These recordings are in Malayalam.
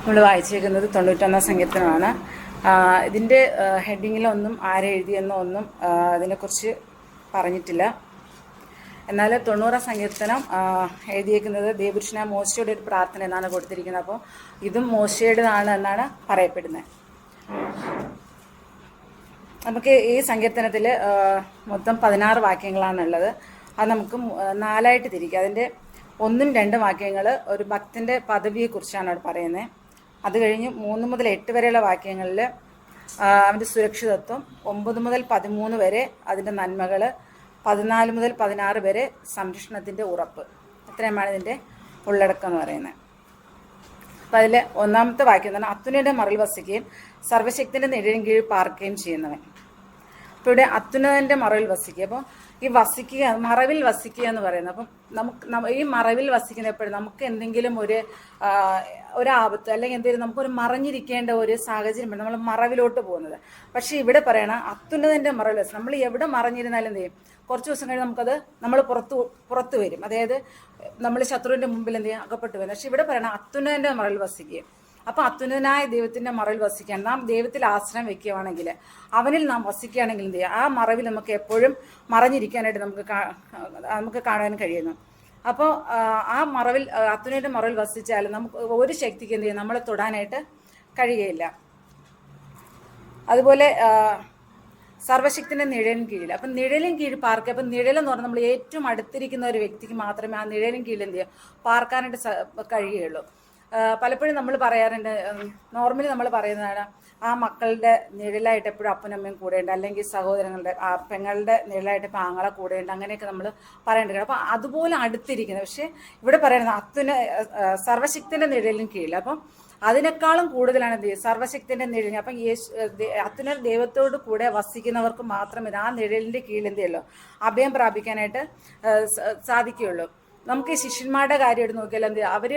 നമ്മൾ വായിച്ചേക്കുന്നത് 91 സങ്കീർത്തനമാണ്. ഇതിൻ്റെ ഹെഡിങ്ങിലൊന്നും ആരെഴുതിയെന്നോ ഒന്നും അതിനെക്കുറിച്ച് പറഞ്ഞിട്ടില്ല. എന്നാൽ 90 സങ്കീർത്തനം എഴുതിയേക്കുന്നത് ദേവപുരുഷനായ മോശയുടെ ഒരു പ്രാർത്ഥന എന്നാണ് കൊടുത്തിരിക്കുന്നത്. അപ്പോൾ ഇതും മോശയുടേതാണ് എന്നാണ് പറയപ്പെടുന്നത്. നമുക്ക് ഈ സങ്കീർത്തനത്തിൽ മൊത്തം 16 വാക്യങ്ങളാണുള്ളത്. അത് നമുക്ക് 4ആയിട്ട് തിരിക്കുക. അതിൻ്റെ 1, 2 വാക്യങ്ങൾ ഒരു ഭക്തൻ്റെ പദവിയെക്കുറിച്ചാണ് അവിടെ പറയുന്നത്. അത് കഴിഞ്ഞ് 3 മുതൽ 8 വരെയുള്ള വാക്യങ്ങളിൽ അവൻ്റെ സുരക്ഷിതത്വം, 9 മുതൽ 13 വരെ അതിൻ്റെ നന്മകൾ, 14 മുതൽ 16 വരെ സംരക്ഷണത്തിൻ്റെ ഉറപ്പ്. ഇത്രയുമാണ് ഇതിൻ്റെ ഉള്ളടക്കം എന്ന് പറയുന്നത്. അപ്പം അതിൽ 1-ാമത്തെ വാക്യം എന്ന് പറഞ്ഞാൽ അത്യുന്നതന്റെ മറവിൽ വസിക്കുകയും സർവശക്തിൻ്റെ നിഴലിൻ കീഴിൽ പാർക്കുകയും ചെയ്യുന്നവൻ. അപ്പോൾ ഇവിടെ അത്യുന്നതന്റെ മറവിൽ വസിക്കുക. അപ്പോൾ ഈ വസിക്കുക, മറവിൽ വസിക്കുക എന്ന് പറയുന്നത്, അപ്പം നമുക്ക് ഈ മറവിൽ വസിക്കുന്ന എപ്പോഴും നമുക്ക് എന്തെങ്കിലും ഒരു ആപത്ത് അല്ലെങ്കിൽ എന്തെങ്കിലും നമുക്കൊരു മറഞ്ഞിരിക്കേണ്ട ഒരു സാഹചര്യം നമ്മൾ മറവിലോട്ട് പോകുന്നത്. പക്ഷേ ഇവിടെ പറയണം അത്യുന്നതന്റെ മറവിൽ വസിക്കുക. നമ്മൾ എവിടെ മറഞ്ഞിരുന്നാലും എന്ത് ചെയ്യും, കുറച്ച് ദിവസം കഴിഞ്ഞ് നമുക്കത് നമ്മൾ പുറത്ത് വരും. അതായത് നമ്മൾ ശത്രുവിൻ്റെ മുമ്പിൽ എന്ത് ചെയ്യും, അകപ്പെട്ടു വരും. പക്ഷെ ഇവിടെ പറയണം അത്യുന്നതന്റെ മറവിൽ വസിക്കുക. അപ്പം അത്യുന്നതനായ ദൈവത്തിൻ്റെ മറവിൽ വസിക്കാൻ നാം ദൈവത്തിൽ ആശ്രയം വെക്കുകയാണെങ്കിൽ, അവനിൽ നാം വസിക്കുകയാണെങ്കിൽ എന്ത് ചെയ്യുക, ആ മറവിൽ നമുക്ക് എപ്പോഴും മറഞ്ഞിരിക്കാനായിട്ട് നമുക്ക് കാണാൻ കഴിയുന്നു. അപ്പോൾ ആ മറവിൽ അത്യുന്നതന്റെ മറവിൽ വസിച്ചാൽ നമുക്ക് ഒരു ശക്തിക്ക് എന്ത് ചെയ്യും, നമ്മളെ തൊടാനായിട്ട് കഴിയുകയില്ല. അതുപോലെ സർവശക്തിൻ്റെ നിഴലിൻ കീഴിൽ, അപ്പം നിഴലിൻ കീഴിൽ പാർക്കുക. അപ്പം നിഴലെന്ന് പറഞ്ഞാൽ നമ്മൾ ഏറ്റവും അടുത്തിരിക്കുന്ന ഒരു വ്യക്തിക്ക് മാത്രമേ ആ നിഴലിൻ കീഴിൽ എന്ത് ചെയ്യുക, പാർക്കാനായിട്ട് കഴിയുകയുള്ളൂ. പലപ്പോഴും നമ്മൾ പറയാറുണ്ട്, നോർമലി നമ്മൾ പറയുന്നതാണ് ആ മക്കളുടെ നിഴലായിട്ട് എപ്പോഴും അപ്പനമ്മയും കൂടെയുണ്ട്, അല്ലെങ്കിൽ സഹോദരങ്ങളുടെ പെങ്ങളുടെ നിഴലായിട്ട് ഇപ്പോൾ ആങ്ങളെ കൂടെയുണ്ട്, അങ്ങനെയൊക്കെ നമ്മൾ പറയേണ്ടത്. അപ്പോൾ അതുപോലെ അടുത്തിരിക്കുന്നത്. പക്ഷേ ഇവിടെ പറയുന്നത് സർവശക്തിൻ്റെ നിഴലിന് കീഴിൽ. അപ്പം അതിനേക്കാളും കൂടുതലാണ് എന്ത് ചെയ്യുക, സർവശക്തിൻ്റെ നിഴലിന്. അപ്പം അത്യുന്നത ദൈവത്തോട് കൂടെ വസിക്കുന്നവർക്ക് മാത്രമേ ആ നിഴലിൻ്റെ കീഴിൽ എന്ത് ചെയ്യുള്ളൂ, അഭയം പ്രാപിക്കാനായിട്ട് സാധിക്കുകയുള്ളൂ. നമുക്ക് ഈ ശിഷ്യന്മാരുടെ കാര്യം എടുത്ത് നോക്കിയാൽ എന്ത് ചെയ്യുക, അവർ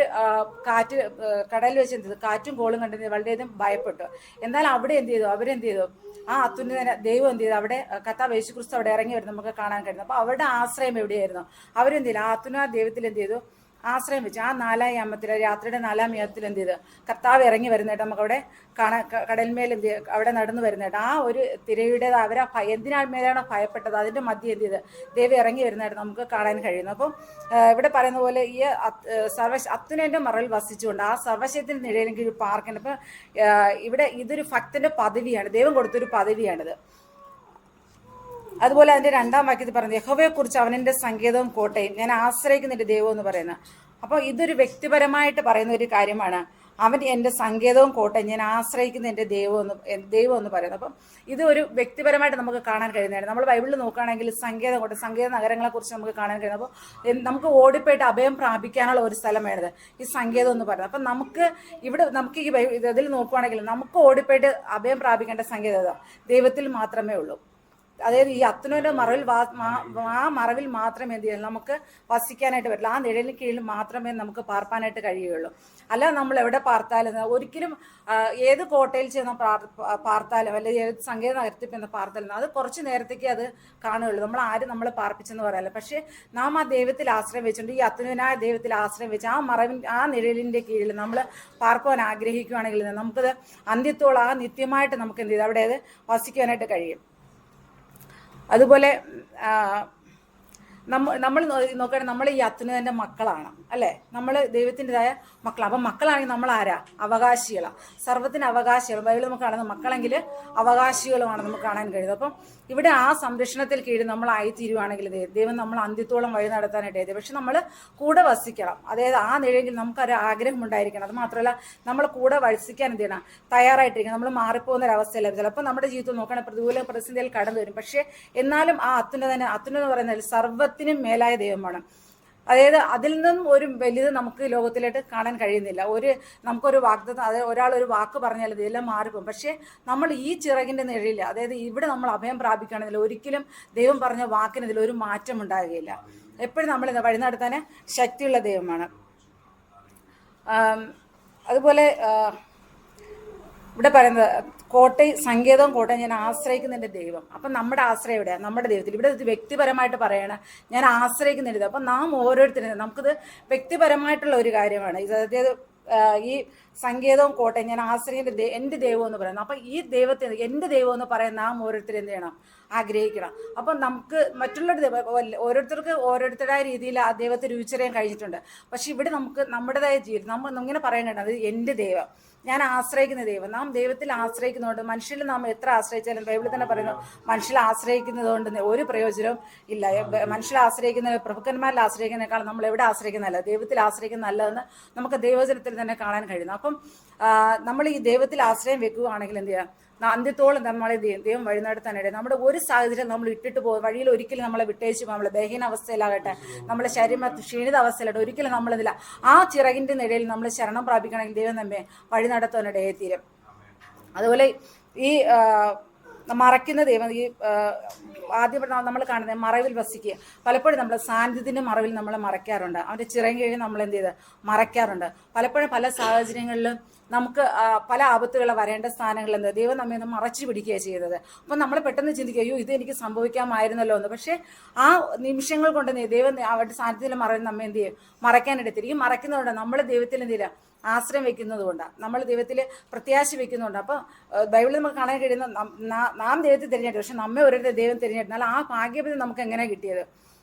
കടലിൽ വെച്ച് എന്ത് ചെയ്തു, കാറ്റും കോളും കണ്ടത് വളരെയധികം ഭയപ്പെട്ടു. എന്നാൽ അവിടെ എന്ത് ചെയ്തു, അവരെന്ത് ചെയ്തു, ആ അത്യുന്നത ദൈവം എന്ത് ചെയ്തു, അവിടെ കർത്താവ് യേശുക്രിസ്തു അവിടെ ഇറങ്ങി വരുന്നത് നമുക്ക് കാണാൻ കഴിയുന്നു. അപ്പോൾ അവരുടെ ആശ്രയം എവിടെയായിരുന്നു, അവരെന്ത് ചെയ്യില്ല, ആ അത്യുന്നത ദൈവത്തിൽ എന്ത് ചെയ്തു, ആശ്രയം വെച്ചു. ആ 4-ാം യാമത്തിൽ, രാത്രിയുടെ 4-ാം യാമത്തിൽ എന്ത് ചെയ്തു, കർത്താവ് ഇറങ്ങി വരുന്നതായിട്ട് നമുക്ക് അവിടെ കടൽമേൽ എന്ത് ചെയ്ത് അവിടെ നടന്നു വരുന്നതായിട്ട് ആ ഒരു തിരയുടെ അവരെ എന്തിനാൽമേലാണോ ഭയപ്പെട്ടത് അതിൻ്റെ മധ്യ എന്ത് ചെയ്ത് ദൈവം ഇറങ്ങി വരുന്നതായിട്ട് നമുക്ക് കാണാൻ കഴിയുന്നു. അപ്പം ഇവിടെ പറയുന്ന പോലെ ഈ അത്യുന്നതന്റെ മറവിൽ വസിച്ചുകൊണ്ട് ആ സർവശക്തിൻ്റെ നിഴലിൻ കീഴിൽ പാർക്കേണ്ട. അപ്പം ഇവിടെ ഇതൊരു ഭക്തന്റെ പദവിയാണ്, ദൈവം കൊടുത്തൊരു പദവിയാണിത്. അതുപോലെ അതിൻ്റെ 2-ാം വാക്യത്തിൽ പറയുന്നത് യഹോവയെക്കുറിച്ച് അവനെൻ്റെ സങ്കേതവും കോട്ടയും ഞാൻ ആശ്രയിക്കുന്നതിൻ്റെ ദൈവം എന്ന് പറയുന്നത്. അപ്പോൾ ഇതൊരു വ്യക്തിപരമായിട്ട് പറയുന്ന ഒരു കാര്യമാണ്. അവൻ എൻ്റെ സങ്കേതവും കോട്ടയും ഞാൻ ആശ്രയിക്കുന്ന എൻ്റെ ദൈവം എന്ന് പറയുന്നത്. അപ്പം ഇത് ഒരു വ്യക്തിപരമായിട്ട് നമുക്ക് കാണാൻ കഴിയുന്നതാണ്. നമ്മൾ ബൈബിളിൽ നോക്കുകയാണെങ്കിൽ സങ്കേത നഗരങ്ങളെക്കുറിച്ച് നമുക്ക് കാണാൻ കഴിയുന്നത്. അപ്പോൾ നമുക്ക് ഓടിപ്പോയിട്ട് അഭയം പ്രാപിക്കാനുള്ള ഒരു സ്ഥലം വേണത് ഈ സങ്കേതം എന്ന് പറയുന്നത്. അപ്പം നമുക്ക് ഈ ഇതിൽ നോക്കുകയാണെങ്കിൽ നമുക്ക് ഓടിപ്പോയിട്ട് അഭയം പ്രാപിക്കേണ്ട സങ്കേതം ദൈവത്തിൽ മാത്രമേ ഉള്ളൂ. അതായത് ഈ അത്യുന്നതന്റെ മറവിൽ ആ മറവിൽ മാത്രമേ എന്ത് ചെയ്യുള്ളൂ, നമുക്ക് വസിക്കാനായിട്ട് പറ്റില്ല. ആ നിഴലിന് കീഴിൽ മാത്രമേ നമുക്ക് പാർപ്പാനായിട്ട് കഴിയുകയുള്ളൂ. അല്ല നമ്മൾ എവിടെ പാർത്താലും, ഒരിക്കലും ഏത് കോട്ടയിൽ ചെന്ന് പാർത്താലും അല്ലെങ്കിൽ ഏത് സങ്കേത നഗരത്തിൽ ചെന്ന് പാർത്താലും അത് കുറച്ച് നേരത്തേക്ക് അത് കാണുകയുള്ളൂ. നമ്മളെ പാർപ്പിച്ചെന്ന് പറയാമല്ലോ. പക്ഷേ നാം ആ ദൈവത്തിൽ ആശ്രയം വെച്ചുകൊണ്ട്, ഈ അത്യുന്നതനായ ദൈവത്തിൽ ആശ്രയം വെച്ച് ആ നിഴലിൻ്റെ കീഴിൽ നമ്മൾ പാർക്കുവാൻ ആഗ്രഹിക്കുകയാണെങ്കിൽ നമുക്കത് അന്ത്യത്തോളം ആ നിത്യമായിട്ട് നമുക്ക് എന്ത് ചെയ്ത് അവിടെ അത് വസിക്കാനായിട്ട് കഴിയും. അതുപോലെ നമ്മൾ നോക്കുകയാണെങ്കിൽ നമ്മൾ ഈ അത്യുന്നതന്റെ മക്കളാണ്, അല്ലേ? നമ്മൾ ദൈവത്തിൻ്റെതായ മക്കളാണ്. അപ്പം മക്കളാണെങ്കിൽ നമ്മൾ ആരാ? അവകാശികളാണ്, സർവ്വത്തിന് അവകാശികൾ. ബൈബിളിൽ നമുക്ക് കാണുന്നത് മക്കളെങ്കിൽ അവകാശികളുമാണ് നമുക്ക് കാണാൻ കഴിയുന്നത്. അപ്പം ഇവിടെ ആ സംരക്ഷണത്തിൽ കീഴിൽ നമ്മളായിത്തീരുവാണെങ്കിൽ ദൈവം നമ്മൾ അന്ത്യത്തോളം വഴി നടത്താനായിട്ട് എഴുതി. പക്ഷെ നമ്മൾ കൂടെ വസിക്കണം. അതായത് ആ നിഴലിൽ നമുക്കൊരു ആഗ്രഹം ഉണ്ടായിരിക്കണം. അത് മാത്രമല്ല നമ്മൾ കൂടെ വസിക്കാൻ എന്ത് ചെയ്യണം, തയ്യാറായിട്ടിരിക്കണം. നമ്മൾ മാറിപ്പോകുന്ന ഒരു അവസ്ഥയല്ല. ചിലപ്പോൾ നമ്മുടെ ജീവിതത്തിൽ നോക്കുകയാണെങ്കിൽ പ്രതികൂല പ്രതിസന്ധിയിൽ കടന്നു വരും. പക്ഷേ എന്നാലും ആ അത്യുന്നതെന്ന് പറയുന്നത് സർവ്വത്തിനും മേലായ ദൈവമാണ്. അതായത് അതിൽ നിന്നും ഒരു വലുത് നമുക്ക് ലോകത്തിലായിട്ട് കാണാൻ കഴിയുന്നില്ല. നമുക്കൊരു വാഗ്ദത്തം, അതായത് ഒരാളൊരു വാക്ക് പറഞ്ഞാൽ ഇതെല്ലാം മാറിപ്പോകും. പക്ഷേ നമ്മൾ ഈ ചിറകിൻ്റെ നിഴലിൽ, അതായത് ഇവിടെ നമ്മൾ അഭയം പ്രാപിക്കുകയാണെങ്കിൽ ഒരിക്കലും ദൈവം പറഞ്ഞ വാക്കിന് ഇതിലൊരു മാറ്റം ഉണ്ടാകുകയില്ല. എപ്പോഴും നമ്മൾ വഴി നടത്താൻ ശക്തിയുള്ള ദൈവമാണ്. അതുപോലെ ഇവിടെ പറയുന്നത് സങ്കേതവും കോട്ടയും ഞാൻ ആശ്രയിക്കുന്നതിൻ്റെ ദൈവം. അപ്പം നമ്മുടെ ആശ്രയം എവിടെയാണ്? നമ്മുടെ ദൈവത്തിൽ. ഇവിടെ ഇത് വ്യക്തിപരമായിട്ട് പറയണം, ഞാൻ ആശ്രയിക്കുന്നതിൻ്റെ ദൈവം. അപ്പം നാം ഓരോരുത്തരും നമുക്കിത് വ്യക്തിപരമായിട്ടുള്ള ഒരു കാര്യമാണ്. അതായത് ഈ സങ്കേതവും കോട്ടയം ഞാൻ ആശ്രയിക്കുന്ന എൻ്റെ ദൈവം എന്ന് പറയുന്നത്. അപ്പം ഈ ദൈവത്തെ എൻ്റെ ദൈവം എന്ന് പറയുന്ന നാം ഓരോരുത്തരും എന്ത് ചെയ്യണം? ആഗ്രഹിക്കണം. അപ്പം നമുക്ക് ഓരോരുത്തർക്ക് ഓരോരുത്തരുടേതായ രീതിയിൽ ആ ദൈവത്തെ രുചിച്ചറിയാൻ കഴിഞ്ഞിട്ടുണ്ട്. പക്ഷെ ഇവിടെ നമുക്ക് നമ്മുടേതായ ജീവിതം നമ്മൾ ഇങ്ങനെ പറയാൻ കേട്ടത് അത് എൻ്റെ ദൈവം, ഞാൻ ആശ്രയിക്കുന്ന ദൈവം. നാം ദൈവത്തിൽ ആശ്രയിക്കുന്നതുകൊണ്ട് മനുഷ്യരിൽ നാം എത്ര ആശ്രയിച്ചാലും ബൈബിളിൽ തന്നെ പറയുന്നു മനുഷ്യരെ ആശ്രയിക്കുന്നത് കൊണ്ട് ഒരു പ്രയോജനവും ഇല്ല. മനുഷ്യരെ ആശ്രയിക്കുന്ന പ്രഭുക്കന്മാരിൽ ആശ്രയിക്കുന്നതിനേക്കാൾ നമ്മൾ എവിടെ ആശ്രയിക്കുന്നതല്ല, ദൈവത്തിൽ ആശ്രയിക്കുന്ന നല്ലതെന്ന് നമുക്ക് ദൈവവചനത്തിൽ തന്നെ കാണാൻ കഴിയുന്നു. അപ്പം നമ്മൾ ഈ ദൈവത്തിൽ ആശ്രയം വെക്കുകയാണെങ്കിൽ എന്ത് ചെയ്യുക? അന്ത്യത്തോളം നമ്മളെ ദൈവം വഴി നടത്താനിട. നമ്മുടെ ഒരു സാഹചര്യം നമ്മൾ ഇട്ടിട്ട് പോകും വഴിയിൽ ഒരിക്കലും നമ്മളെ വിട്ടേച്ച് നമ്മളെ ബലഹീന അവസ്ഥയിലാകട്ടെ, നമ്മളെ ശരീരം ക്ഷീണിത അവസ്ഥയിലാകട്ടെ, ഒരിക്കലും നമ്മളെന്തില്ല ആ ചിറകിൻ്റെ നിഴലിൽ നമ്മൾ ശരണം പ്രാപിക്കണമെങ്കിൽ ദൈവം നമ്മെ വഴി നടത്താനിടയെ തീരും. അതുപോലെ ഈ മറയ്ക്കുന്ന ദൈവം, ഈ ആദ്യം നമ്മൾ കാണുന്നത് മറവിൽ വസിക്കുക. പലപ്പോഴും നമ്മൾ സാന്നിധ്യത്തിൻ്റെ മറവിൽ നമ്മൾ മറയ്ക്കാറുണ്ട്, അവൻ്റെ ചിറക് കീഴിൽ നമ്മൾ എന്ത് ചെയ്ത് മറയ്ക്കാറുണ്ട്. പലപ്പോഴും പല സാഹചര്യങ്ങളിലും നമുക്ക് പല ആപത്തുകളെ വരേണ്ട സ്ഥാനങ്ങളിൽ എന്ത് ദൈവം നമ്മെ ഒന്ന് മറച്ചു പിടിക്കുകയാണ് ചെയ്തത്. അപ്പം നമ്മൾ പെട്ടെന്ന് ചിന്തിക്കുക, അയ്യോ ഇത് എനിക്ക് സംഭവിക്കാമായിരുന്നല്ലോ എന്ന്. പക്ഷേ ആ നിമിഷങ്ങൾ കൊണ്ട് ദൈവം അവരുടെ സാന്നിധ്യത്തിൽ മറവിൽ നമ്മെ എന്ത് ചെയ്യും? മറയ്ക്കാനെടുത്തിരിക്കും. മറയ്ക്കുന്നതുകൊണ്ട് നമ്മൾ ദൈവത്തിൽ എന്ത് ചെയ്യില്ല ആശ്രയം വെക്കുന്നത് കൊണ്ടാണ്, നമ്മൾ ദൈവത്തിൽ പ്രത്യാശ വെക്കുന്നുണ്ട്. അപ്പോൾ ബൈബിളിൽ നമുക്ക് കാണാൻ കഴിയുന്ന നാം ദൈവത്തെ തിരഞ്ഞെടുത്തു, പക്ഷെ നമ്മെ ഓരോരുത്തർ ദൈവം തിരഞ്ഞെടുത്താൽ ആ ഭാഗ്യം നമുക്ക് എങ്ങനെയാണ് കിട്ടിയത്?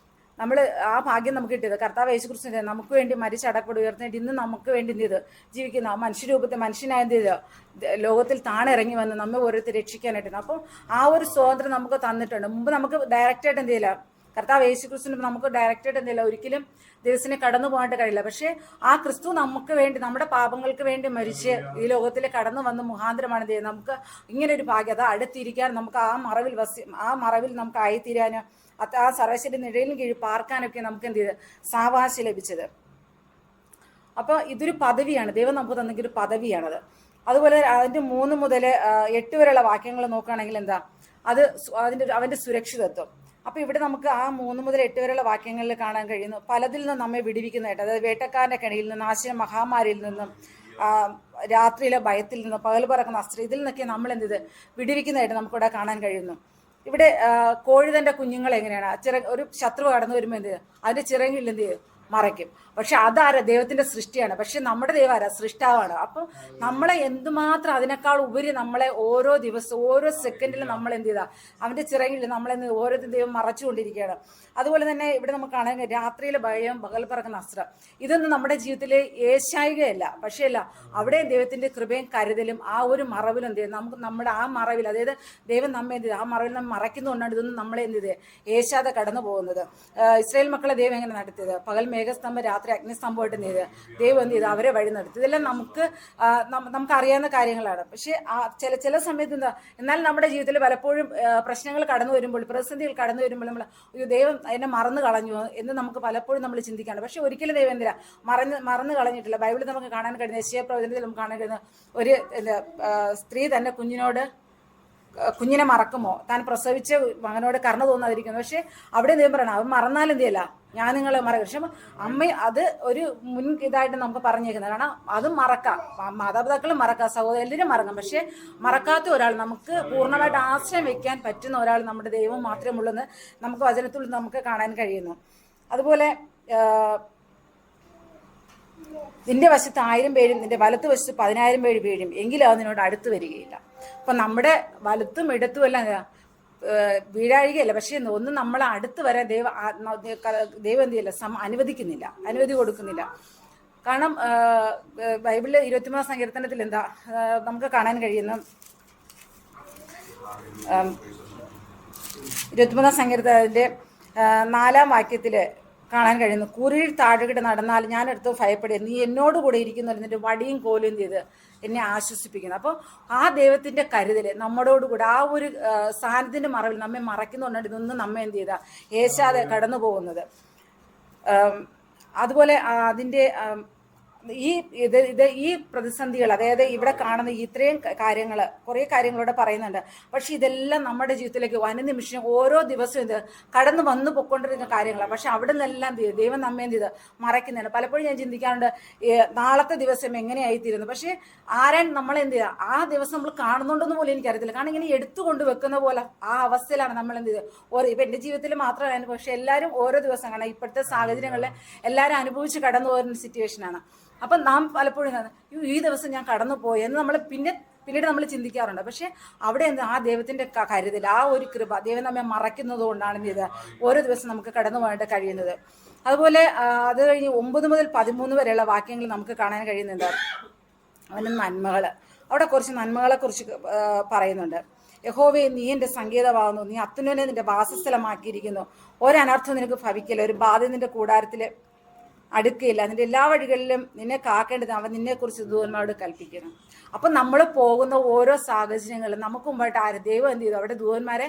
നമ്മൾ ആ ഭാഗ്യം നമുക്ക് കിട്ടിയത് കർത്താവ് യേശുക്രിസ്തു നമുക്ക് വേണ്ടി മരിച്ചടക്കോട് ഉയർത്തിയിട്ട് ഇന്ന് നമുക്ക് വേണ്ടി എന്ത് ചെയ്ത് ജീവിക്കുന്ന ആ മനുഷ്യരൂപത്തെ മനുഷ്യനായ എന്ത് ചെയ്ത് ലോകത്തിൽ താണിറങ്ങി വന്ന് നമ്മെ ഓരോരുത്തർ രക്ഷിക്കാനായിട്ട്. അപ്പോൾ ആ ഒരു സ്വാതന്ത്ര്യം നമുക്ക് തന്നിട്ടുണ്ട്. മുമ്പ് നമുക്ക് ഡയറക്റ്റായിട്ട് എന്ത് ചെയ്യില്ല, കർത്താവ് യേശുക്രിസ്തുവിന് നമുക്ക് ഡയറക്റ്റായിട്ട് എന്തില്ല ഒരിക്കലും ദിവസനെ കടന്നു പോകാനായിട്ട് കഴിയില്ല. പക്ഷേ ആ ക്രിസ്തു നമുക്ക് വേണ്ടി നമ്മുടെ പാപങ്ങൾക്ക് വേണ്ടി മരിച്ച് ഈ ലോകത്തിൽ കടന്നു വന്ന് മുഖാന്തരമാണ് എന്ത് ചെയ്യുന്നത് നമുക്ക് ഇങ്ങനെ ഒരു ഭാഗ്യം, അത് അടുത്തിരിക്കാൻ നമുക്ക് ആ മറവിൽ നമുക്ക് ആയിത്തീരാനും ആ സർവശക്തി നിഴലിന് കീഴിൽ പാർക്കാനൊക്കെ നമുക്ക് എന്ത് ചെയ്ത് സാവകാശം ലഭിച്ചത്. അപ്പോൾ ഇതൊരു പദവിയാണ്, ദൈവം നമുക്ക് തന്നെങ്കിൽ ഒരു പദവിയാണത്. അതുപോലെ അതിൻ്റെ 3 മുതൽ 8 വരെയുള്ള വാക്യങ്ങൾ നോക്കുകയാണെങ്കിൽ എന്താ അത് അവൻ്റെ സുരക്ഷിതത്വം. അപ്പോൾ ഇവിടെ നമുക്ക് ആ 3 മുതൽ 8 വരെയുള്ള വാക്യങ്ങളിൽ കാണാൻ കഴിയുന്നു പലതിൽ നിന്നും നമ്മെ വിടിവിക്കുന്നതായിട്ട്. അതായത് വേട്ടക്കാരൻ്റെ കെണിയിൽ നിന്നും, നാശന മഹാമാരിയിൽ നിന്നും, രാത്രിയിലെ ഭയത്തിൽ നിന്നും, പകൽ പറക്കുന്ന അസ്ത്രം, ഇതിൽ നിന്നൊക്കെ നമ്മൾ എന്ത് ചെയ്ത് വിടിവിക്കുന്നതായിട്ട് നമുക്കിവിടെ കാണാൻ കഴിയുന്നു. ഇവിടെ കോഴി തൻ്റെ കുഞ്ഞുങ്ങൾ എങ്ങനെയാണ് ഒരു ശത്രു കടന്നു വരുമ്പോൾ എന്ത് ചെയ്യും? അതിൻ്റെ ചിറകിൽ എന്ത് ചെയ്യും? മറയ്ക്കും. പക്ഷെ അതാരാ? ദൈവത്തിന്റെ സൃഷ്ടിയാണ്. പക്ഷെ നമ്മുടെ ദൈവം ആരാ? സൃഷ്ടാവാണ്. അപ്പം നമ്മളെ എന്തുമാത്രം അതിനേക്കാൾ ഉപരി നമ്മളെ ഓരോ ദിവസവും ഓരോ സെക്കൻഡിലും നമ്മൾ എന്ത് ചെയ്താ അവന്റെ ചിറകിൽ നമ്മളെ ഓരോ ദൈവം മറച്ചുകൊണ്ടിരിക്കുകയാണ്. അതുപോലെ തന്നെ ഇവിടെ നമുക്ക് കാണാൻ രാത്രിയിലെ ഭയം, പകൽ പറക്കുന്ന അസ്ത്രം, ഇതൊന്നും നമ്മുടെ ജീവിതത്തിൽ ഏശായികയല്ല. പക്ഷേ അല്ല, അവിടെ ദൈവത്തിന്റെ കൃപയും കരുതലും ആ ഒരു മറവിലും എന്ത് ചെയ്യും നമുക്ക് നമ്മുടെ ആ മറവിൽ, അതായത് ദൈവം നമ്മെ എന്ത് ചെയ്ത് ആ മറവിൽ നമ്മൾ മറയ്ക്കുന്നതുകൊണ്ടാണ് ഇതൊന്നും നമ്മളെ എന്ത് ചെയ്ത് ഏശാതെ കടന്നു പോകുന്നത്. ഇസ്രായേൽ മക്കളെ ദൈവം എങ്ങനെ നടത്തിയത്? പകൽ മേഘസ്തംഭം, രാത്രി അഗ്നിസ്തംഭമായിട്ട് എന്ത് ചെയ്ത് ദൈവം എന്ത് ചെയ്ത് അവരെ വഴി നടത്തി. ഇതെല്ലാം നമുക്കറിയാവുന്ന കാര്യങ്ങളാണ്. പക്ഷേ ചില സമയത്ത് എന്താ, എന്നാൽ നമ്മുടെ ജീവിതത്തിൽ പലപ്പോഴും പ്രശ്നങ്ങൾ കടന്നു വരുമ്പോൾ, പ്രതിസന്ധികൾ കടന്നു വരുമ്പോൾ നമ്മൾ ദൈവം എന്നെ മറന്നു കളഞ്ഞു എന്ന് നമുക്ക് പലപ്പോഴും നമ്മൾ ചിന്തിക്കാണ്. പക്ഷെ ഒരിക്കലും ദൈവം എന്തിനാ മറന്നു കളഞ്ഞിട്ടില്ല. ബൈബിളിൽ നമുക്ക് കാണാൻ കഴിയുന്ന യെശയ്യാ പ്രവചനത്തിൽ നമുക്ക് കാണാൻ കഴിയുന്ന ഒരു സ്ത്രീ തന്റെ കുഞ്ഞിനെ മറക്കുമോ? താൻ പ്രസവിച്ച മകനോട് കരുണ തോന്നാതിരിക്കുന്നു. പക്ഷെ അവിടെ ദൈവം പറയണം, അവൻ മറന്നാലും എന്ത് ചെയ്യല്ല, ഞാൻ നിങ്ങളെ മറക്കും. പക്ഷെ അമ്മ അത് ഒരു മുൻ ഇതായിട്ട് നമുക്ക് പറഞ്ഞേക്കുന്നത്. കാരണം അതും മറക്കാം, മാതാപിതാക്കളും മറക്കാം, സഹോദരൻ എല്ലാവരും മറക്കാം. പക്ഷെ മറക്കാത്ത ഒരാൾ, നമുക്ക് പൂർണ്ണമായിട്ട് ആശ്രയം വെക്കാൻ പറ്റുന്ന ഒരാൾ നമ്മുടെ ദൈവം മാത്രമേ ഉള്ളൂ എന്ന് നമുക്ക് വചനത്തിൽ നമുക്ക് കാണാൻ കഴിയുന്നു. അതുപോലെ നിന്റെ വശത്ത് 1000 പേരും നിന്റെ വലത്ത് വശത്ത് 10,000 പേര് വീഴും, എങ്കിലും അതിനോട് അടുത്ത് വരികയില്ല. അപ്പം നമ്മുടെ വലത്തും ഇടത്തും എല്ലാം വീഴാഴികയല്ല, പക്ഷേ ഒന്നും നമ്മളെ അടുത്ത് വരാൻ ദൈവം എന്ത് ചെയ്യില്ല, അനുമതി കൊടുക്കുന്നില്ല. കാരണം ബൈബിളിൽ 23 സങ്കീർത്തനത്തിൽ എന്താ നമുക്ക് കാണാൻ കഴിയുന്നു, 23 സങ്കീർത്തനത്തിൻ്റെ 4-ാം വാക്യത്തിൽ കാണാൻ കഴിയുന്നു, കുരിയിൽ താഴുകിട്ട് നടന്നാൽ ഞാൻ എടുത്ത് ഭയപ്പെടുക, നീ എന്നോട് കൂടെ ഇരിക്കുന്നുണ്ട്, നിന്റെ വടിയും കോലും ചെയ്ത് എന്നെ ആശ്വസിപ്പിക്കുന്നു. അപ്പോൾ ആ ദൈവത്തിൻ്റെ കരുതൽ നമ്മോടുകൂടെ ആ ഒരു സാന്നിധ്യത്തിൻ്റെ മറവിൽ നമ്മെ മറയ്ക്കുന്നുണ്ട്. ഇതൊന്നും നമ്മെ എന്ത് ചെയ്താൽ ഏശാതെ കടന്നു പോകുന്നത്. അതുപോലെ അതിൻ്റെ ഈ പ്രതിസന്ധികൾ, അതായത് ഇവിടെ കാണുന്ന ഇത്രയും കാര്യങ്ങൾ, കുറേ കാര്യങ്ങളോടെ പറയുന്നുണ്ട്. പക്ഷെ ഇതെല്ലാം നമ്മുടെ ജീവിതത്തിലേക്ക് അനുനിമിഷം ഓരോ ദിവസവും ഇത് കടന്നു വന്നു പൊയ്ക്കൊണ്ടിരിക്കുന്ന കാര്യങ്ങളാണ്. പക്ഷെ അവിടെ നിന്നെല്ലാം ദൈവം നമ്മെ എന്ത് ചെയ്ത് മറയ്ക്കുന്നുണ്ട്. പലപ്പോഴും ഞാൻ ചിന്തിക്കാറുണ്ട്, നാളത്തെ ദിവസം എങ്ങനെയായിത്തീരുന്നു. പക്ഷേ ആരാൻ നമ്മളെന്ത് ചെയ്യുക, ആ ദിവസം നമ്മൾ കാണുന്നുണ്ടെന്ന് പോലും എനിക്കറിയത്തില്ല. കാരണം ഇങ്ങനെ എടുത്തുകൊണ്ട് വെക്കുന്ന പോലെ ആ അവസ്ഥയിലാണ് നമ്മൾ എന്ത് ചെയ്ത് ഇപ്പം എൻ്റെ ജീവിതത്തിൽ മാത്രമല്ല, പക്ഷെ എല്ലാവരും ഓരോ ദിവസം കാണാം. ഇപ്പോഴത്തെ സാഹചര്യങ്ങളിൽ എല്ലാവരും അനുഭവിച്ച് കടന്നു പോകുന്ന സിറ്റുവേഷനാണ്. അപ്പം നാം പലപ്പോഴും ഈ ദിവസം ഞാൻ കടന്നു പോയി എന്ന് നമ്മൾ പിന്നീട് നമ്മൾ ചിന്തിക്കാറുണ്ട്. പക്ഷെ അവിടെ എന്ത് ആ ദൈവത്തിൻ്റെ കരുതൽ, ആ ഒരു കൃപ, ദൈവം നമ്മെ മറയ്ക്കുന്നത് കൊണ്ടാണ് ഇത് ഓരോ ദിവസം നമുക്ക് കടന്നു പോകാനായിട്ട് കഴിയുന്നത്. അതുപോലെ അത് കഴിഞ്ഞ് 9 മുതൽ 13 വരെയുള്ള വാക്യങ്ങൾ നമുക്ക് കാണാൻ കഴിയുന്നുണ്ട്. അവൻ്റെ നന്മകൾ, അവിടെ കുറച്ച് നന്മകളെക്കുറിച്ച് പറയുന്നുണ്ട്. യഹോവേ, നീ എൻ്റെ സങ്കേതമാകുന്നു, നീ അത്യുന്നതനെ നിന്റെ വാസസ്ഥലമാക്കിയിരിക്കുന്നു, ഒരനർത്ഥം നിനക്ക് ഭവിക്കില്ല, ഒരു ബാധ നിന്റെ കൂടാരത്തിൽ അടുക്കുകയില്ല, നിന്റെ എല്ലാ വഴികളിലും നിന്നെ കാക്കേണ്ടത് അവൻ നിന്നെക്കുറിച്ച് ദൂതന്മാരോട് കൽപ്പിക്കണം. അപ്പം നമ്മൾ പോകുന്ന ഓരോ സാഹചര്യങ്ങളും നമുക്ക് മുമ്പായിട്ട് ദൈവം എന്ത് ചെയ്തു? അവിടെ ദൂതന്മാരെ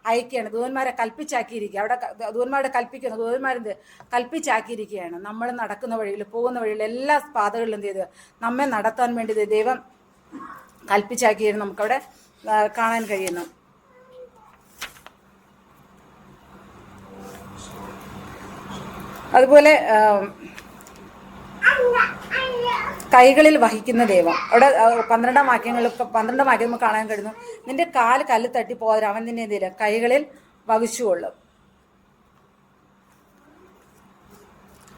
അയക്കുകയാണ്, ദൂതന്മാരെ കൽപ്പിച്ചാക്കിയിരിക്കുക. അവിടെ ദൂതന്മാരെ കൽപ്പിക്കുന്നു, ദൂതന്മാരെന്ത് കൽപ്പിച്ചാക്കിയിരിക്കുകയാണ്. നമ്മൾ നടക്കുന്ന വഴിയിൽ, പോകുന്ന വഴിയിൽ, എല്ലാ പാതകളിലും എന്ത് ചെയ്ത് നമ്മെ നടത്താൻ വേണ്ടി ദൈവം കൽപ്പിച്ചാക്കിയാണ് നമുക്കവിടെ കാണാൻ കഴിയുന്നു. അതുപോലെ കൈകളിൽ വഹിക്കുന്ന ദൈവം, അവിടെ 12 വാക്യം കാണാൻ കഴിയുന്നു. നിന്റെ കാല് കല്ല് തട്ടി പോകാതെ അവൻ നിന്നെ എന്ത് ചെയ്യില്ല, കൈകളിൽ വഹിച്ചുകൊള്ളും.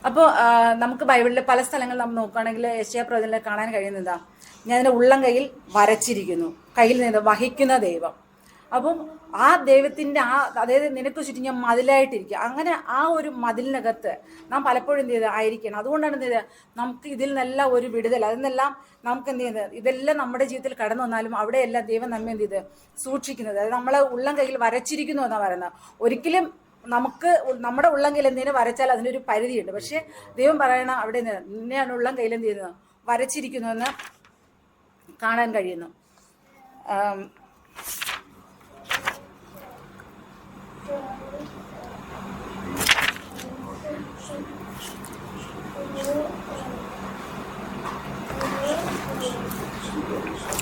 അപ്പോൾ നമുക്ക് ബൈബിളിലെ പല സ്ഥലങ്ങളിൽ നമ്മൾ നോക്കുകയാണെങ്കിൽ യെശയ്യാ പ്രവചനത്തിൽ കാണാൻ കഴിയുന്നതാ, ഞാൻ അതിൻ്റെ ഉള്ളം കയ്യിൽ വരച്ചിരിക്കുന്നു, കയ്യിൽ നിന്ന് വഹിക്കുന്ന ദൈവം. അപ്പം ആ ദൈവത്തിൻ്റെ അതായത് നിനക്ക് ചുറ്റും ഞാൻ മതിലായിട്ടിരിക്കുക, അങ്ങനെ ആ ഒരു മതിലിനകത്ത് നാം പലപ്പോഴും എന്ത് ചെയ്ത് ആയിരിക്കണം. അതുകൊണ്ടാണ് എന്ത് ചെയ്ത് നമുക്ക് ഇതിൽ നിന്നെല്ലാം ഒരു വിടുതൽ, അതിനെല്ലാം നമുക്ക് എന്ത് ചെയ്യുന്നത്, ഇതെല്ലാം നമ്മുടെ ജീവിതത്തിൽ കടന്നു വന്നാലും അവിടെയെല്ലാം ദൈവം നമ്മെ എന്ത് ചെയ്ത് സൂക്ഷിക്കുന്നത്. അതായത് നമ്മളെ ഉള്ളം കയ്യിൽ വരച്ചിരിക്കുന്നു എന്നാണ് പറയുന്നത്. ഒരിക്കലും നമുക്ക് നമ്മുടെ ഉള്ളം കയ്യിൽ എന്തെങ്കിലും വരച്ചാൽ അതിനൊരു പരിധിയുണ്ട്. പക്ഷേ ദൈവം പറയണ അവിടെ നിന്നെയാണ് ഉള്ളം കയ്യിൽ എന്ത് ചെയ്യുന്നത് വരച്ചിരിക്കുന്നു എന്ന് കാണാൻ കഴിയുന്നു.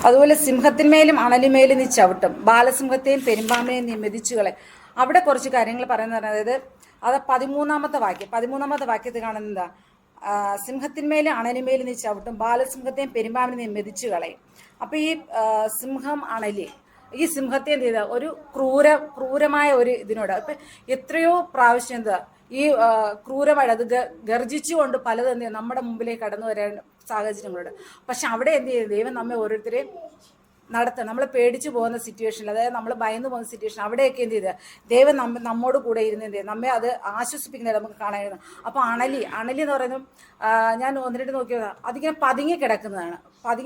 അതുപോലെ സിംഹത്തിന്മേലും അണലിമേലും നീ ചവിട്ടും, ബാലസിംഹത്തെയും പെരുമ്പാമ്പിനെയും നീ മെതിച്ചുകളെ. അവിടെ കുറച്ച് കാര്യങ്ങൾ പറയുന്നത്, അതായത് അത് 13-ാമത്തെ വാക്യത്തിൽ കാണുന്നത് എന്താ, സിംഹത്തിന്മേലും അണലിമേലും നീ ചവിട്ടും, ബാലസിംഹത്തെയും പെരുമ്പാമ്പിനെ നീ മെതിച്ചു കളയും. അപ്പൊ ഈ സിംഹം, അണലി, ഈ സിംഹത്തെ എന്ത് ചെയ്ത ഒരു ക്രൂരമായ ഒരു ഇതിനോട് ഇപ്പൊ എത്രയോ പ്രാവശ്യം എന്താ ഈ ക്രൂരമായിട്ട് അത് ഗർജിച്ചുകൊണ്ട് പലതും എന്ത് ചെയ്യും നമ്മുടെ മുമ്പിലേക്ക് കടന്നു വരാൻ സാഹചര്യങ്ങളുണ്ട്. പക്ഷെ അവിടെ എന്ത് ചെയ്യും, ദൈവം നമ്മെ ഓരോരുത്തരെയും നടത്തണം. നമ്മൾ പേടിച്ചു പോകുന്ന സിറ്റുവേഷനിൽ, അതായത് നമ്മൾ ഭയന്ന് പോകുന്ന സിറ്റുവേഷൻ, അവിടെയൊക്കെ എന്ത് ചെയ്ത് ദൈവം നമ്മോട് കൂടെ ഇരുന്ന് എന്ത് ചെയ്യും നമ്മെ അത് ആശ്വസിപ്പിക്കുന്നത് നമുക്ക് കാണാമായിരുന്നു. അപ്പോൾ അണലി എന്ന് പറയുന്നത് ഞാൻ 1-2 നോക്കിയതാണ്, അതിങ്ങനെ പതുങ്ങി കിടക്കുന്നതാണ്.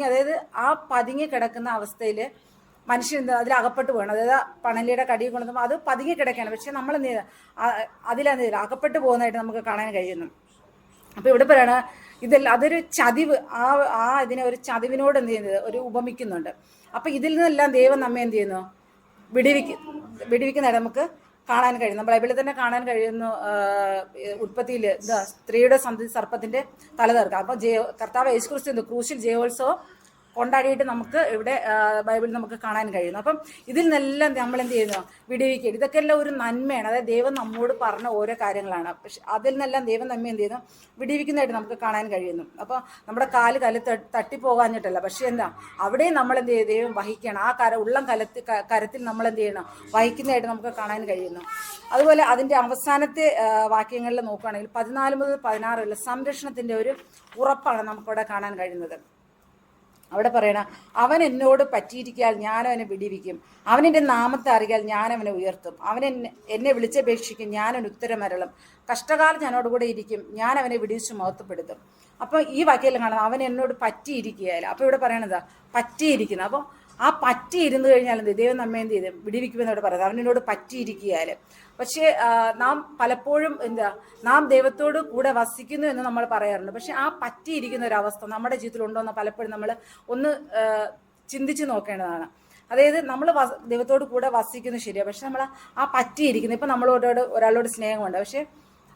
അതായത് ആ പതുങ്ങി കിടക്കുന്ന അവസ്ഥയിൽ മനുഷ്യൻ എന്താ അതിൽ അകപ്പെട്ട് പോകണം. അതായത് പണലിയുടെ കടിയിൽ കൊണ്ടുവന്നപ്പോൾ അത് പതുങ്ങി കിടക്കുകയാണ്. പക്ഷെ നമ്മൾ എന്ത് ചെയ്താൽ അതിലെന്ത് ചെയ്യില്ല അകപ്പെട്ട് പോകുന്നതായിട്ട് നമുക്ക് കാണാൻ കഴിയുന്നു. അപ്പോൾ ഇവിടെ പറയണ അതൊരു ചതിവ്, ഇതിനെ ഒരു ചതിവിനോട് എന്ത് ചെയ്യുന്നത് ഒരു ഉപമിക്കുന്നുണ്ട്. അപ്പം ഇതിൽ നിന്നെല്ലാം ദൈവം നമ്മെ എന്ത് ചെയ്യുന്നു വിടിവിക്കുന്നതായിട്ട് നമുക്ക് കാണാൻ കഴിയുന്നു. ബൈബിളിൽ തന്നെ കാണാൻ കഴിയുന്നു. ഉൽപ്പത്തിയിൽ സ്ത്രീയുടെ സന്തതി സർപ്പത്തിന്റെ തല തീർക്കാം. അപ്പം കർത്താവ് യേശുക്രിസ്തു ക്രൂശിൽ ജയോത്സവം കൊണ്ടാടിയിട്ട് നമുക്ക് ഇവിടെ ബൈബിളിൽ നമുക്ക് കാണാൻ കഴിയുന്നു. അപ്പം ഇതിൽ നിന്നെല്ലാം നമ്മൾ എന്ത് ചെയ്യുന്നു വിടിവിക്കുക. ഇതൊക്കെ എല്ലാം ഒരു നന്മയാണ്. അതായത് ദൈവം നമ്മോട് പറഞ്ഞ ഓരോ കാര്യങ്ങളാണ്. പക്ഷെ അതിൽ നിന്നെല്ലാം ദൈവം നമ്മെ എന്ത് ചെയ്യുന്നു വിടിവിക്കുന്നതായിട്ട് നമുക്ക് കാണാൻ കഴിയുന്നു. അപ്പോൾ നമ്മുടെ കാല് തട്ടിപ്പോകാഞ്ഞിട്ടല്ല, പക്ഷെ എന്താ അവിടെയും നമ്മൾ എന്ത് ചെയ്യും ദൈവം വഹിക്കണം. ആ ഉള്ളം കരത്തിൽ നമ്മൾ എന്ത് ചെയ്യണം വഹിക്കുന്നതായിട്ട് നമുക്ക് കാണാൻ കഴിയുന്നു. അതുപോലെ അതിൻ്റെ അവസാനത്തെ വാക്യങ്ങളിൽ നോക്കുകയാണെങ്കിൽ 14 മുതൽ 16 സംരക്ഷണത്തിൻ്റെ ഒരു ഉറപ്പാണ് നമുക്കവിടെ കാണാൻ കഴിയുന്നത്. അവിടെ പറയണ, അവൻ എന്നോട് പറ്റിയിരിക്കാൽ ഞാൻ അവനെ വിടിവിക്കും, അവനെൻ്റെ നാമത്തെ അറിയാൽ ഞാൻ അവനെ ഉയർത്തും, എന്നെ വിളിച്ചപേക്ഷിക്കും, ഞാൻ അവന് ഉത്തരമരളും, കഷ്ടകാലം ഞാനോടുകൂടെ ഇരിക്കും, ഞാൻ അവനെ വിടിവിച്ച് മഹത്വപ്പെടുത്തും. അപ്പോൾ ഈ വാക്യത്തിൽ കാണുന്നത് അവൻ എന്നോട് പറ്റിയിരിക്കുകയല്ല. അപ്പോൾ ഇവിടെ പറയണതാ പറ്റിയിരിക്കുന്നത്. അപ്പോൾ ആ പറ്റിയിരുന്നു കഴിഞ്ഞാൽ എന്ത് ദൈവം നമ്മെ എന്ത് ചെയ്ത് വിടിവിക്കുമെന്നോട് പറയുന്നത് അവനോട് പറ്റിയിരിക്കുകയാൽ. പക്ഷേ നാം പലപ്പോഴും നാം ദൈവത്തോട് കൂടെ വസിക്കുന്നു എന്ന് നമ്മൾ പറയാറുണ്ട്. പക്ഷെ ആ പറ്റിയിരിക്കുന്ന ഒരു അവസ്ഥ നമ്മുടെ ജീവിതത്തിൽ ഉണ്ടോ എന്ന് പലപ്പോഴും നമ്മൾ ഒന്ന് ചിന്തിച്ച് നോക്കേണ്ടതാണ്. അതായത് നമ്മൾ ദൈവത്തോട് കൂടെ വസിക്കുന്നു ശരിയാണ്, പക്ഷെ നമ്മൾ ആ പറ്റിയിരിക്കുന്നു. ഇപ്പം ഒരാളോട് സ്നേഹമുണ്ട്, പക്ഷെ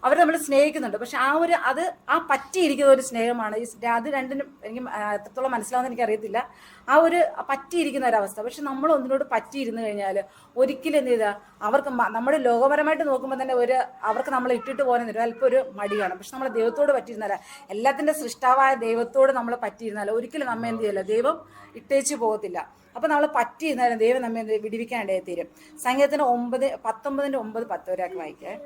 അവർ നമ്മൾ സ്നേഹിക്കുന്നുണ്ട്, പക്ഷെ ആ പറ്റിയിരിക്കുന്ന ഒരു സ്നേഹമാണ്. അത് രണ്ടിനും എനിക്ക് എത്രത്തോളം മനസ്സിലാവുന്ന എനിക്കറിയത്തില്ല. ആ ഒരു പറ്റിയിരിക്കുന്ന ഒരവസ്ഥ. പക്ഷെ നമ്മൾ ഒന്നിനോട് പറ്റിയിരുന്നു കഴിഞ്ഞാൽ ഒരിക്കലും എന്ത് ചെയ്താൽ അവർക്ക് നമ്മുടെ ലോകപരമായിട്ട് നോക്കുമ്പോൾ തന്നെ അവർക്ക് നമ്മളെ ഇട്ടിട്ട് പോകാൻ അല്പം ഒരു മടിയാണ്. പക്ഷെ നമ്മൾ ദൈവത്തോട് പറ്റിയിരുന്നാല, എല്ലാത്തിൻ്റെ സൃഷ്ടാവായ ദൈവത്തോട് നമ്മൾ പറ്റിയിരുന്നാൽ ഒരിക്കലും നമ്മെ എന്ത് ചെയ്യില്ല ദൈവം ഇട്ടേച്ച് പോകത്തില്ല. അപ്പം നമ്മൾ പറ്റിയിരുന്നാലും ദൈവം നമ്മെ വിടിവിക്കാനിടയിൽ തീരും. സംഗീതത്തിന് 19:9-10 ഒരാൾക്ക് വായിക്കാം.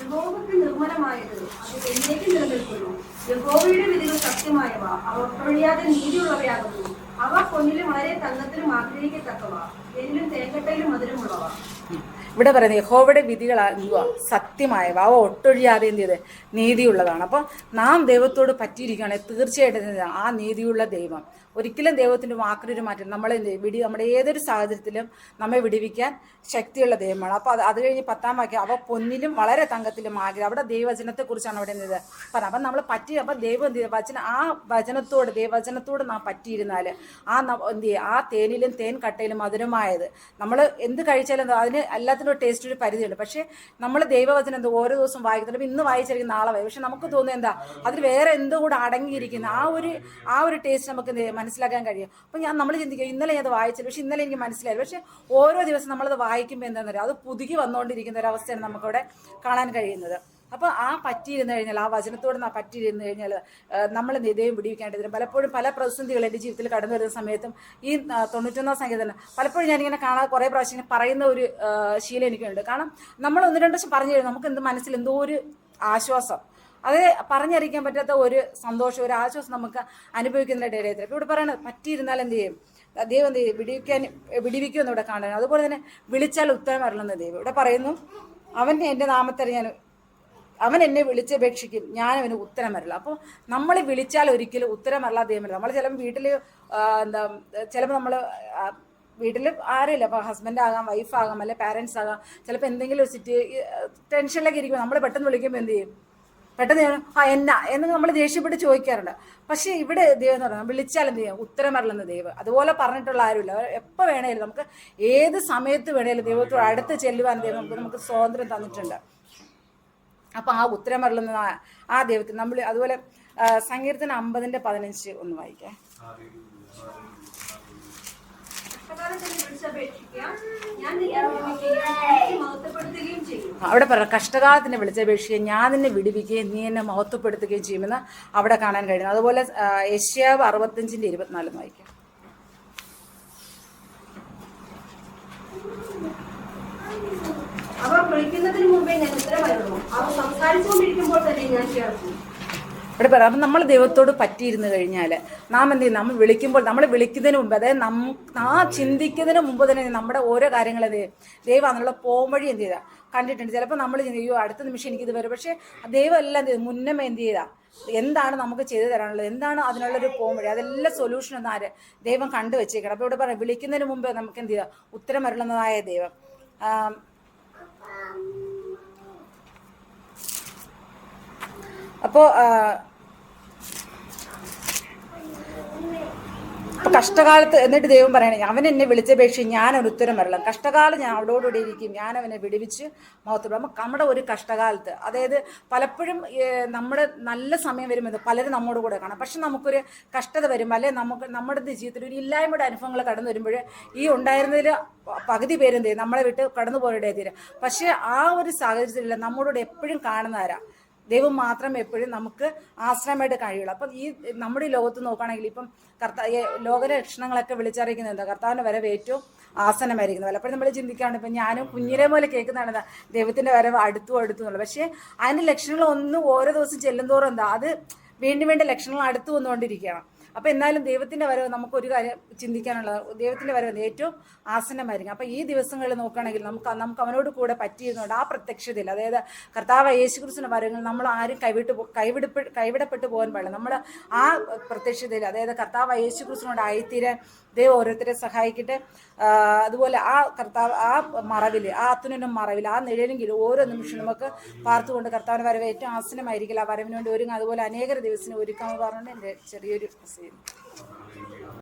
യഹോവയ്ക്ക് നിർമ്മലമായത് അത് എന്നേക്കും നിലനിൽക്കുന്നു. യഹോവയുടെ വിധികൾ സത്യമായവ, അവ ഒഴിയാതെ നീതിയുള്ളവയാകുന്നു. അവ പൊന്നിലും വളരെ തങ്കത്തിലും ആഗ്രഹിക്കത്തക്കവ, എന്നിലും തേങ്കട്ടയിലും മധുരമുള്ളവ. ഇവിടെ പറയുന്നത് യഹോവയുടെ വിധികൾ എന്തുവാ? സത്യമായവ, അവ ഒട്ടൊഴിയാതെ എന്ത് ചെയ്ത് നീതിയുള്ളതാണ്. അപ്പോൾ നാം ദൈവത്തോട് പറ്റിയിരിക്കുകയാണെങ്കിൽ തീർച്ചയായിട്ടും ആ നീതിയുള്ള ദൈവം ഒരിക്കലും ദൈവത്തിൻ്റെ വാക്കിനൊരു മാറ്റം നമ്മളെ നമ്മുടെ ഏതൊരു സാഹചര്യത്തിലും നമ്മെ വിടുവിക്കാൻ ശക്തിയുള്ള ദൈവമാണ്. അപ്പോൾ അത് കഴിഞ്ഞ് 10-ാം വാക്യം, അവ പൊന്നിലും വളരെ തങ്കത്തിലും ആഗ്രഹം. അവിടെ ദൈവവചനത്തെക്കുറിച്ചാണ് അവിടെ എന്ത് പറഞ്ഞത്. അപ്പം നമ്മൾ അപ്പോൾ ദൈവം എന്ത് ചെയ്യുക, ആ വചനത്തോട് ദൈവവചനത്തോട് നാം പറ്റിയിരുന്നാൽ എന്ത് ചെയ്യുക, ആ തേനിലും തേൻ കട്ടയിലും മധുരമായത്. നമ്മൾ എന്ത് കഴിച്ചാലും അതിന് എല്ലാത്തിനും ഒരു ടേസ്റ്റ്, ഒരു പരിധിയുണ്ട്. പക്ഷേ നമ്മൾ ദൈവവചനം ഓരോ ദിവസം വായിക്കുന്നുണ്ട്. ഇന്ന് വായിച്ചിരിക്കും നാളെ വായി, പക്ഷെ നമുക്ക് തോന്നുന്നത് എന്താ, അതിൽ വേറെ എന്തോ കൂടെ അടങ്ങിയിരിക്കുന്ന ആ ഒരു ടേസ്റ്റ് നമുക്ക് മനസ്സിലാക്കാൻ കഴിയും. അപ്പം നമ്മൾ ചിന്തിക്കും, ഇന്നലെ ഞാൻ അത് വായിച്ചില്ല, പക്ഷെ ഇന്നലെ എനിക്ക് മനസ്സിലായില്ല. പക്ഷെ ഓരോ ദിവസം നമ്മളത് വായിക്കുമ്പോൾ എന്താണെന്ന് പറയുക, അത് പുതുക്കി വന്നുകൊണ്ടിരിക്കുന്ന ഒരു അവസ്ഥയാണ് നമുക്കവിടെ കാണാൻ കഴിയുന്നത്. അപ്പോൾ ആ പറ്റിയിരുന്ന് കഴിഞ്ഞാൽ, ആ വചനത്തോട് പറ്റിയിരുന്ന് കഴിഞ്ഞാൽ നമ്മൾ ദൈവം പിടിവിക്കേണ്ടതിനും പലപ്പോഴും പല പ്രതിസന്ധികൾ എൻ്റെ ജീവിതത്തിൽ കടന്നു വരുന്ന സമയത്തും ഈ 91-ാം സങ്കീർത്തനം പലപ്പോഴും ഞാനിങ്ങനെ കാണാതെ കുറേ പ്രാവശ്യം പറയുന്ന ഒരു ശീലം എനിക്കുണ്ട്. കാരണം നമ്മൾ 1-2 പ്രാവശ്യം പറഞ്ഞു കഴിഞ്ഞാൽ നമുക്ക് മനസ്സിൽ എന്തോ ഒരു ആശ്വാസം, അത് പറഞ്ഞറിയിക്കാൻ പറ്റാത്ത ഒരു സന്തോഷം, ഒരു ആശ്വാസം നമുക്ക് അനുഭവിക്കുന്നതിൻ്റെ ഇടയിൽ. ഇപ്പോൾ ഇവിടെ പറയണത് പറ്റിയിരുന്നാൽ എന്ത് ചെയ്യും, ദൈവം എന്ത് ചെയ്യും, വിടിവിക്കുമെന്ന് ഇവിടെ കാണുന്നത്. അതുപോലെ തന്നെ വിളിച്ചാൽ ഉത്തരം വരണമെന്ന് ദൈവം ഇവിടെ പറയുന്നു. അവൻ എന്നെ വിളിച്ചപേക്ഷിക്കും, ഞാൻ അവന് ഉത്തരം വരില്ല. അപ്പോൾ നമ്മൾ വിളിച്ചാൽ ഒരിക്കലും ഉത്തരം വരില്ല ദൈവം വരില്ല. നമ്മൾ ചിലപ്പോൾ വീട്ടിൽ ചിലപ്പോൾ നമ്മൾ വീട്ടിൽ ആരുമില്ല, അപ്പോൾ ഹസ്ബൻഡ് ആകാം, വൈഫാകാം, അല്ലെങ്കിൽ പാരൻസ് ആകാം. ചിലപ്പോൾ എന്തെങ്കിലും ഒരു ടെൻഷനിലൊക്കെ ഇരിക്കുമ്പോൾ നമ്മൾ പെട്ടെന്ന് വിളിക്കുമ്പോൾ എന്ത് ചെയ്യും, പെട്ടെന്ന് എന്ന് നമ്മൾ ദേഷ്യപ്പെട്ട് ചോദിക്കാറുണ്ട്. പക്ഷേ ഇവിടെ ദൈവം എന്ന് പറഞ്ഞാൽ വിളിച്ചാൽ എന്ത് ചെയ്യും, ഉത്തരം വരലെന്ന് ദൈവം. അതുപോലെ പറഞ്ഞിട്ടുള്ള ആരുമില്ല. എപ്പോൾ വേണേലും നമുക്ക് ഏത് സമയത്ത് വേണേലും ദൈവത്തോട് അടുത്ത് ചെല്ലുവാൻ ദൈവം നമുക്ക് സ്വാതന്ത്ര്യം തന്നിട്ടുണ്ട്. അപ്പോൾ ആ ഉത്തരം വരലെന്ന് ആ ദൈവത്തിന് നമ്മൾ അതുപോലെ സങ്കീർത്തനം 50-15 ഒന്ന് വായിക്കാം. അവിടെ പറയാം, കഷ്ടകാലത്തിനെ വിളിച്ചപേക്ഷിക്കുകയും ഞാൻ നിന്നെ വിടുവിക്കുകയും നീ എന്നെ മഹത്വപ്പെടുത്തുകയും ചെയ്യുമെന്ന് അവിടെ കാണാൻ കഴിയുന്നു. അതുപോലെ യെശയ്യാവ് 65-24 വായിക്കാം. അവർ വിളിക്കുന്നതിന് മുമ്പേ ഞാൻ ഉത്തരമായിരുന്നു, അവർ സംസാരിച്ചുകൊണ്ടിരിക്കുമ്പോൾ തന്നെ ഞാൻ കേൾക്കും. ഇവിടെ പറയാം, അപ്പം നമ്മൾ ദൈവത്തോട് പറ്റിയിരുന്നു കഴിഞ്ഞാൽ നാം എന്ത് ചെയ്യും, നമ്മൾ വിളിക്കുന്നതിന് മുമ്പ്, അതായത് ചിന്തിക്കുന്നതിന് മുമ്പ് തന്നെ നമ്മുടെ ഓരോ കാര്യങ്ങൾ എന്ത് ചെയ്യും, ദൈവം അതിനുള്ള പോംവഴി എന്ത് ചെയ്താൽ കണ്ടിട്ടുണ്ട്. ചിലപ്പോൾ നമ്മൾ ചിന്തിക്കും, അടുത്ത നിമിഷം എനിക്കിത് വരും. പക്ഷേ ദൈവം എല്ലാം എന്ത് ചെയ്യും, മുന്നമേ എന്ത് ചെയ്താൽ എന്താണ് നമുക്ക് ചെയ്തു തരാനുള്ളത്, എന്താണ് അതിനുള്ളൊരു പോംവഴി, അതെല്ലാം സൊല്യൂഷൻ എന്ന് ദൈവം കണ്ടുവച്ചേക്കണം. അപ്പോൾ ഇവിടെ പറയാം, വിളിക്കുന്നതിന് മുമ്പ് നമുക്ക് എന്ത് ചെയ്യുക, ഉത്തരം വരളുന്നതായ ദൈവം. അപ്പോൾ കഷ്ടകാലത്ത് എന്നിട്ട് ദൈവം പറയണേ, അവൻ എന്നെ വിളിച്ചപേക്ഷിച്ച് ഞാൻ ഒരു ഉത്തരം വരlam. കഷ്ടകാലം ഞാൻ അവളോടുകൂടി ഇരിക്കും, ഞാൻ അവനെ വിടുവിച്ച് മഹത്വപ്പെടും. നമ്മുടെ ഒരു കഷ്ടകാലത്ത്, അതായത് പലപ്പോഴും നമ്മുടെ നല്ല സമയം വരുമ്പോൾ പലരും നമ്മോട് കൂടെ കാണാം. പക്ഷെ നമുക്കൊരു കഷ്ടത വരുമ്പോൾ, അല്ലെങ്കിൽ നമ്മുടെ ജീവിതത്തിൽ ഒരു ഇല്ലായ്മയുടെ അനുഭവങ്ങൾ കടന്നു വരുമ്പോൾ ഈ ഉണ്ടായിരുന്നതിൽ പകുതി പേരെന്ത് ചെയ്യും, നമ്മളെ വിട്ട് കടന്നു പോയിടേ തീരെ. പക്ഷെ ആ ഒരു സാഹചര്യത്തിലില്ല, നമ്മളോട് എപ്പോഴും കാണുന്നവരാ ദൈവം മാത്രം എപ്പോഴും നമുക്ക് ആശ്രയമായിട്ട് കഴിയുള്ളൂ. അപ്പം ഈ നമ്മുടെ ഈ ലോകത്ത് നോക്കുകയാണെങ്കിൽ ഇപ്പം ലോകരക്ഷണങ്ങളൊക്കെ വിളിച്ചറിയിക്കുന്നത് എന്താ, കർത്താവിൻ്റെ വരവ് ഏറ്റവും ആസനമായിരിക്കുന്നത്. പലപ്പോഴും നമ്മൾ ചിന്തിക്കുകയാണ്, ഇപ്പം ഞാനും കുഞ്ഞിനെ പോലെ കേൾക്കുന്നതാണ് എന്താ, ദൈവത്തിൻ്റെ വരവ് അടുത്തു എന്നുള്ളത്. പക്ഷേ അതിൻ്റെ ലക്ഷണങ്ങളൊന്നും ഓരോ ദിവസം ചെല്ലുന്തോറും എന്താ, അത് വീണ്ടും ലക്ഷണങ്ങൾ അടുത്തു വന്നുകൊണ്ടിരിക്കുകയാണ്. അപ്പോൾ എന്നാലും ദൈവത്തിൻ്റെ വരവ് നമുക്കൊരു കാര്യം ചിന്തിക്കാനുള്ളത്, ദൈവത്തിൻ്റെ വരവ് ഏറ്റവും ആസന്നമായിരിക്കും. അപ്പോൾ ഈ ദിവസങ്ങളിൽ നോക്കുകയാണെങ്കിൽ നമുക്ക് അവനോട് കൂടെ പറ്റിയിരുന്നുണ്ട് ആ പ്രത്യക്ഷതയിൽ, അതായത് കർത്താവ് യേശുക്രിസ്തുവിൻ്റെ വരവുകൾ നമ്മൾ ആരും കൈവിടപ്പെട്ടു പോകാൻ പാടില്ല. നമ്മൾ ആ പ്രത്യക്ഷതയിൽ, അതായത് കർത്താവ് യേശുക്രിസ്തുവിനോട് ആയിത്തീരാൻ ദൈവം ഓരോരുത്തരെ സഹായിക്കട്ടെ. അതുപോലെ ആ കർത്താവ് ആ മറവിൽ, ആ അത്തുനും മറവിൽ, ആ നിഴലെങ്കിലും ഓരോ നിമിഷം നമുക്ക് പാർത്തുകൊണ്ട് കർത്താവിൻ്റെ വരവ് ഏറ്റവും ആസന്നമായിരിക്കില്ല. ആ വരവിന് വേണ്ടി ഒരുങ്ങുക. അതുപോലെ അനേക ദിവസം ഒരുക്കാമെന്ന് പറഞ്ഞുകൊണ്ട് എൻ്റെ ചെറിയൊരു